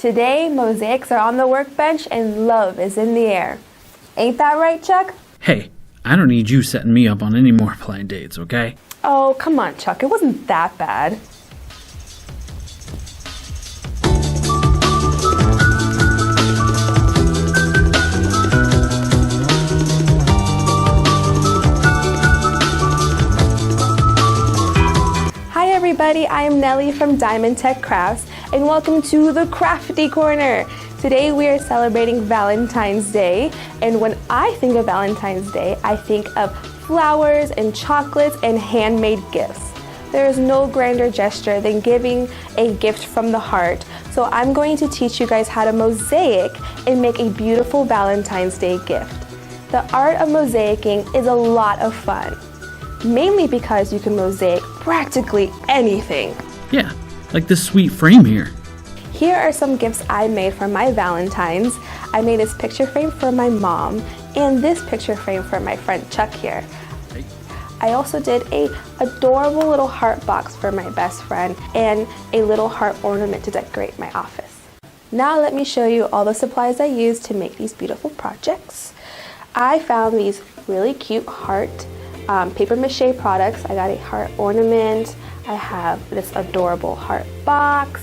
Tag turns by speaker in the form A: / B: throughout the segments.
A: Today, mosaics are on the workbench and love is in the air. Ain't that right, Chuck?
B: Hey, I don't need you setting me up on any more blind dates, okay?
A: Oh, come on, Chuck. It wasn't that bad. Hi everybody, I am Nellie from Diamond Tech Crafts and welcome to the Crafty Corner. Today we are celebrating Valentine's Day, and when I think of Valentine's Day, I think of flowers and chocolates and handmade gifts. There is no grander gesture than giving a gift from the heart, so I'm going to teach you guys how to mosaic and make a beautiful Valentine's Day gift. The art of mosaicing is a lot of fun, mainly because you can mosaic practically anything.
B: Yeah, like this sweet frame here.
A: Here are some gifts I made for my Valentines. I made this picture frame for my mom and this picture frame for my friend Chuck here. I also did a adorable little heart box for my best friend and a little heart ornament to decorate my office. Now let me show you all the supplies I used to make these beautiful projects. I found these really cute heart paper mache products. I got a heart ornament. I have this adorable heart box.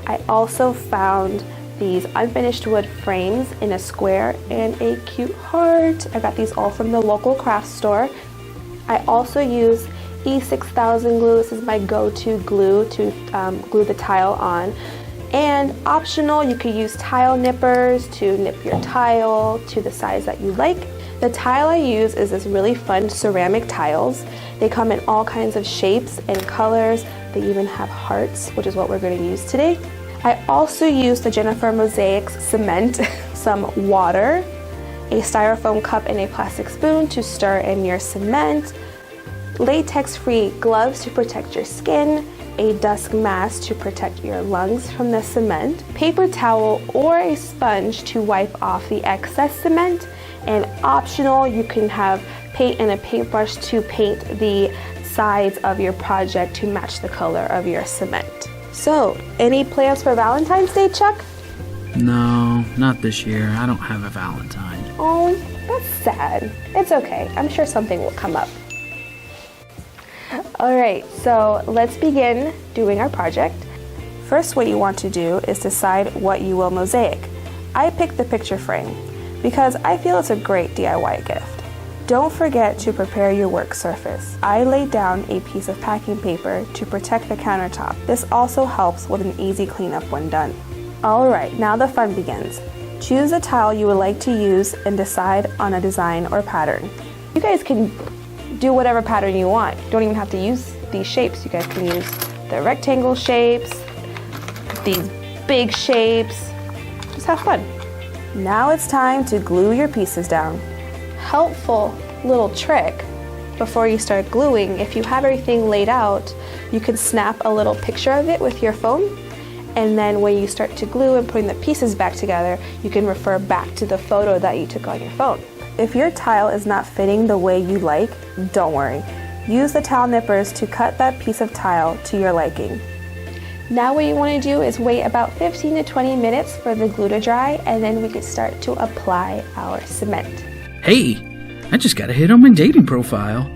A: I also found these unfinished wood frames in a square and a cute heart. I got these all from the local craft store. I also use E6000 glue. This is my go-to glue to glue the tile on. And optional, you could use tile nippers to nip your tile to the size that you like. The tile I use is this really fun ceramic tiles. They come in all kinds of shapes and colors. They even have hearts, which is what we're going to use today. I also used the Jennifer Mosaics cement, some water, a styrofoam cup and a plastic spoon to stir in your cement, latex-free gloves to protect your skin, a dust mask to protect your lungs from the cement, paper towel or a sponge to wipe off the excess cement, and optional, you can have paint and a paintbrush to paint the sides of your project to match the color of your cement. So, any plans for Valentine's Day, Chuck?
B: No, not this year. I don't have a Valentine.
A: Oh, that's sad. It's okay. I'm sure something will come up. Alright, so let's begin doing our project. First, what you want to do is decide what you will mosaic. I picked the picture frame because I feel it's a great DIY gift. Don't forget to prepare your work surface. I laid down a piece of packing paper to protect the countertop. This also helps with an easy cleanup when done. Alright, now the fun begins. Choose a tile you would like to use and decide on a design or pattern. You guys can do whatever pattern you want. You don't even have to use these shapes. You guys can use the rectangle shapes, these big shapes. Just have fun. Now it's time to glue your pieces down. Helpful little trick before you start gluing, if you have everything laid out, you can snap a little picture of it with your phone, and then when you start to glue and putting the pieces back together, you can refer back to the photo that you took on your phone. If your tile is not fitting the way you like, don't worry. Use the tile nippers to cut that piece of tile to your liking. Now what you want to do is wait about 15 to 20 minutes for the glue to dry, and then we can start to apply our cement.
B: Hey, I just got a hit on my dating profile.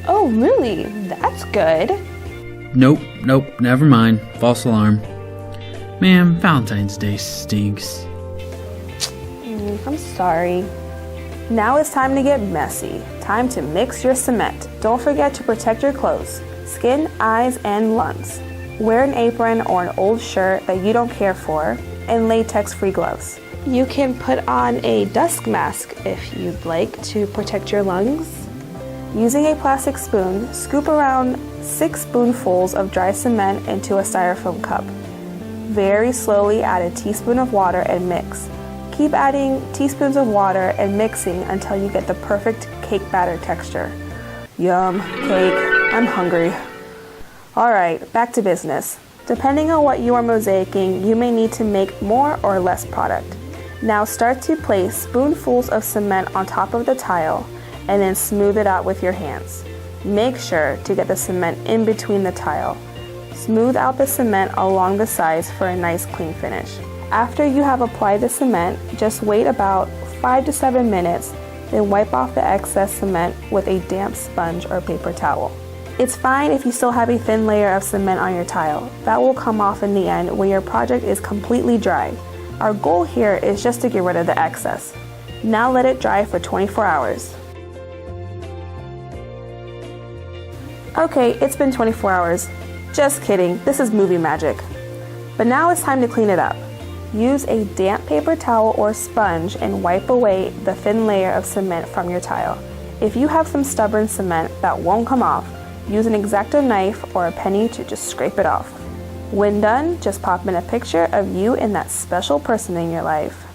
A: Oh, really? That's good.
B: Nope, never mind. False alarm. Man, Valentine's Day stinks.
A: I'm sorry. Now it's time to get messy. Time to mix your cement. Don't forget to protect your clothes, skin, eyes, and lungs. Wear an apron or an old shirt that you don't care for, and latex-free gloves. You can put on a dust mask if you'd like to protect your lungs. Using a plastic spoon, scoop around 6 spoonfuls of dry cement into a styrofoam cup. Very slowly add a teaspoon of water and mix. Keep adding teaspoons of water and mixing until you get the perfect cake batter texture. Yum, cake, I'm hungry. Alright, back to business. Depending on what you are mosaicing, you may need to make more or less product. Now start to place spoonfuls of cement on top of the tile and then smooth it out with your hands. Make sure to get the cement in between the tile. Smooth out the cement along the sides for a nice clean finish. After you have applied the cement, just wait about 5 to 7 minutes, then wipe off the excess cement with a damp sponge or paper towel. It's fine if you still have a thin layer of cement on your tile. That will come off in the end when your project is completely dry. Our goal here is just to get rid of the excess. Now let it dry for 24 hours. Okay, it's been 24 hours. Just kidding, this is movie magic. But now it's time to clean it up. Use a damp paper towel or sponge and wipe away the thin layer of cement from your tile. If you have some stubborn cement that won't come off, use an X-Acto knife or a penny to just scrape it off. When done, just pop in a picture of you and that special person in your life.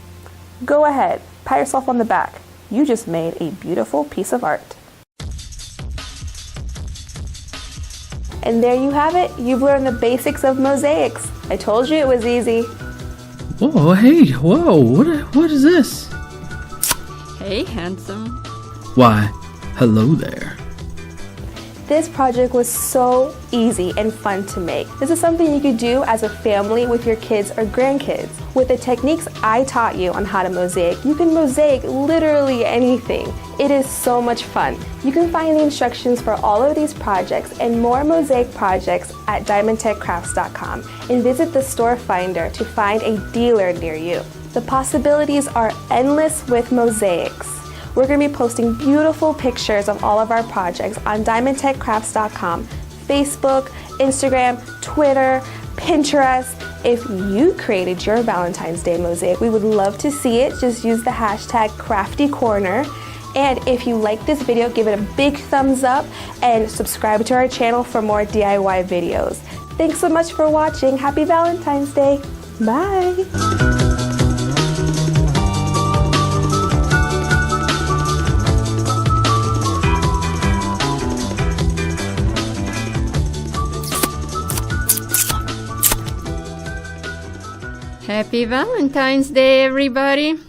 A: Go ahead, pat yourself on the back. You just made a beautiful piece of art. And there you have it. You've learned the basics of mosaics. I told you it was easy.
B: Whoa, hey, whoa, what is this?
C: Hey, handsome.
B: Why, hello there.
A: This project was so easy and fun to make. This is something you could do as a family with your kids or grandkids. With the techniques I taught you on how to mosaic, you can mosaic literally anything. It is so much fun. You can find the instructions for all of these projects and more mosaic projects at diamondtechcrafts.com and visit the store finder to find a dealer near you. The possibilities are endless with mosaics. We're going to be posting beautiful pictures of all of our projects on diamondtechcrafts.com, Facebook, Instagram, Twitter, Pinterest. If you created your Valentine's Day mosaic, we would love to see it. Just use the hashtag Crafty Corner. And if you like this video, give it a big thumbs up and subscribe to our channel for more DIY videos. Thanks so much for watching. Happy Valentine's Day. Bye.
C: Happy Valentine's Day, everybody!